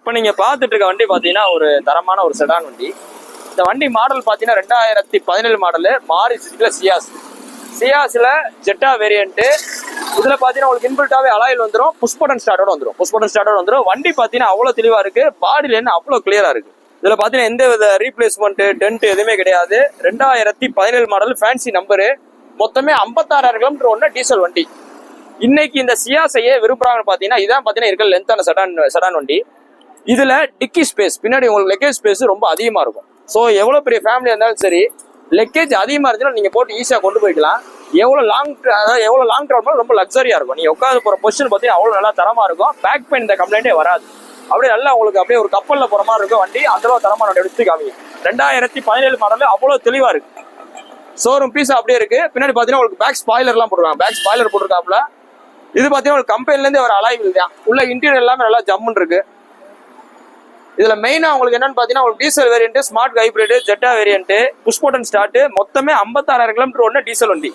இப்போ நீங்க பார்த்துட்டு இருக்க வண்டி பார்த்தீங்கன்னா ஒரு தரமான ஒரு செடான் வண்டி. இந்த வண்டி மாடல் பார்த்தீங்கன்னா 2017 மாடலு மாருதில சியாஸ்ல ஜெட்டா வேரியன்ட். இதுல பாத்தீங்கன்னா உங்களுக்கு இன்பில்ட்டாவே அலாயில் வந்துடும், புஷ் பட்டன் ஸ்டார்ட்டோட வந்துடும். வண்டி பாத்தீங்கன்னா அவ்வளவு தெளிவா இருக்கு, பாடியில என்ன அவ்வளவு கிளியரா இருக்கு. இதுல பாத்தீங்கன்னா எந்த வித ரீப்ளேஸ்மெண்ட் டென்ட் எதுவுமே கிடையாது. 2017 மாடல் ஃபேன்சி நம்பரு. மொத்தமே 56,000 கிலோமீட்டர் ஒன்று டீசல் வண்டி. இன்னைக்கு இந்த சியாஸையே விரும்புறாங்கன்னு பாத்தீங்கன்னா இதான் பாத்தீங்கன்னா இருக்கிற லென்த்தான செடான் வண்டி. இதுல டிக்கி ஸ்பேஸ், பின்னாடி உங்களுக்கு லெக்கேஜ் ஸ்பேஸ் ரொம்ப அதிகமா இருக்கும். ஸோ எவ்வளவு பெரிய ஃபேமிலியா இருந்தாலும் சரி, லெக்கேஜ் அதிகமா இருந்துச்சுன்னா நீங்க போட்டு ஈஸியா கொண்டு போய்க்கலாம். எவ்வளவு லாங் டிராவல் ரொம்ப லக்ஸரியா இருக்கும். நீங்க உட்காந்து போற பொசிஷன் பார்த்தீங்கன்னா அவ்வளவு நல்லா தரமா இருக்கும். பேக் பெயின் இந்த கம்ப்ளைண்டே வராது. அப்படியே நல்லா உங்களுக்கு அப்படியே ஒரு கப்பல்ல போற மாதிரி இருக்கும் வண்டி. அந்த அளவு தரமான எடுத்து காமிங்க. 2017 மாடல் அவ்வளவு தெளிவா இருக்கு. ஷோரூம் பீஸ் அப்படியே இருக்கு. பின்னாடி பாத்தீங்கன்னா உங்களுக்கு பேக் ஸ்பாய்லர் எல்லாம் போட்டுருக்காங்க. பேக் ஸ்பாய்லர் போட்டிருக்காப்ல. இது பாத்தீங்கன்னா ஒரு கம்பெனில இருந்து ஒரு அலாய்வில் தான். உள்ள இன்டீரியர் எல்லாமே நல்லா ஜம்முன்னு இருக்கு. இதுல மெயினா உங்களுக்கு என்னன்னு பாத்தீங்கன்னா உங்களுக்கு diesel variant, smart hybrid, Jetta variant, push button start. மொத்தமே 56,000 கிலோமீட்டர் ஒன்று டீசல் வண்டி.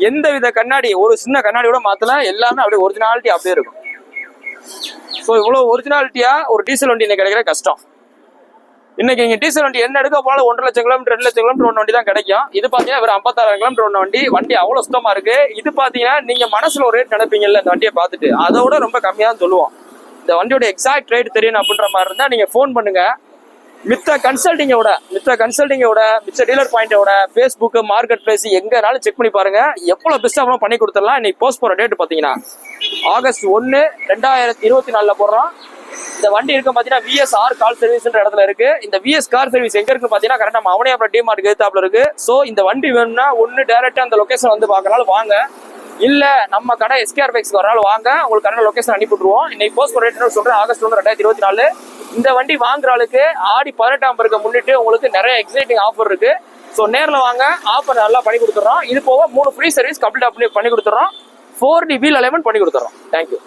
எந்த வித கண்ணாடி, ஒரு சின்ன கண்ணாடி கூட மாத்தல, எல்லாமே அப்படியே ஒரிஜினாலிட்டி அப்படியே இருக்கும். ஸோ இவ்வளவு ஒரிஜினாலிட்டியா ஒரு டீசல் வண்டி இன்னைக்கு கிடைக்கிற கஷ்டம். இன்னைக்கு இங்க டீசல் வண்டி என்ன எடுக்க போனாலும் 1,00,000 கிலோமீட்டர் 2,00,000 கிலோமீட்டர் ஒன்று வண்டி தான் கிடைக்கும். இது பாத்தீங்கன்னா வெறும் 56,000 கிலோமீட்டர் ஒன்று வண்டி அவ்வளவு சுத்தமா இருக்கு. இது பாத்தீங்கன்னா நீங்க மனசுல ஒரு ரேட் நினைப்பீங்கல்ல இந்த வண்டியை பார்த்துட்டு, அதோட ரொம்ப கம்மியா தான் சொல்லுவோம். இந்த வண்டியோட எக்ஸாக்ட் ரேட் தெரியணும் அப்படின்ற மாதிரி இருந்தா நீங்க ஃபோன் பண்ணுங்க. மித்த கன்சல்டிங்கோட மிச்ச டீலர் பாயிண்டோட ஃபேஸ்புக், மார்க்கெட் பிளேஸ் எங்கனாலும் செக் பண்ணி பாருங்க. எவ்வளவு பெஸ்ட்டாக பண்ணி கொடுத்துடலாம். இன்னைக்கு போஸ்ட் போற டேட் பாத்தீங்கன்னா ஆகஸ்ட் 1, 2024 போடுறோம். இந்த வண்டி இருக்க பாத்தீங்கன்னா VSR கால் சர்வீஸ்ன்ற இடத்துல இருக்கு. இந்த VS கார் சர்வீஸ் எங்க இருக்கு பாத்தீங்கன்னா கரெக்டா அவனியாபுரம் டிமார்ட் எதிர்த்தாப்புல இருக்கு. சோ இந்த வண்டி வேணும்னா ஒன்னு டைரக்டா அந்த லொகேஷன் வந்து பாக்கனாலும் வாங்க, இல்ல நம்ம கடை SKR பைக்ஸ்க்கு வரனாலும் வாங்க, உங்களுக்கு கரெக்டான லொகேஷன் அனுப்பிவிட்டுருவோம். இன்னைக்கு போஸ்ட் போற டேட் சொல்றேன் ஆகஸ்ட் 1, 2024. இந்த வண்டி வாங்குற ஆளுக்கு ஆடி 18ஆம் பிறகு முன்னிட்டு உங்களுக்கு நிறைய எக்ஸைட்டிங் ஆஃபர் இருக்கு. ஸோ நேரில் வாங்க, ஆஃபர் நல்லா பண்ணி கொடுத்துறோம். இது போக 3 ஃப்ரீ சர்வீஸ் கம்ப்ளீட் பண்ணி கொடுத்துறோம். 4D வீல் அலைன்மெண்ட் பண்ணி கொடுத்துறோம். தேங்க்யூ.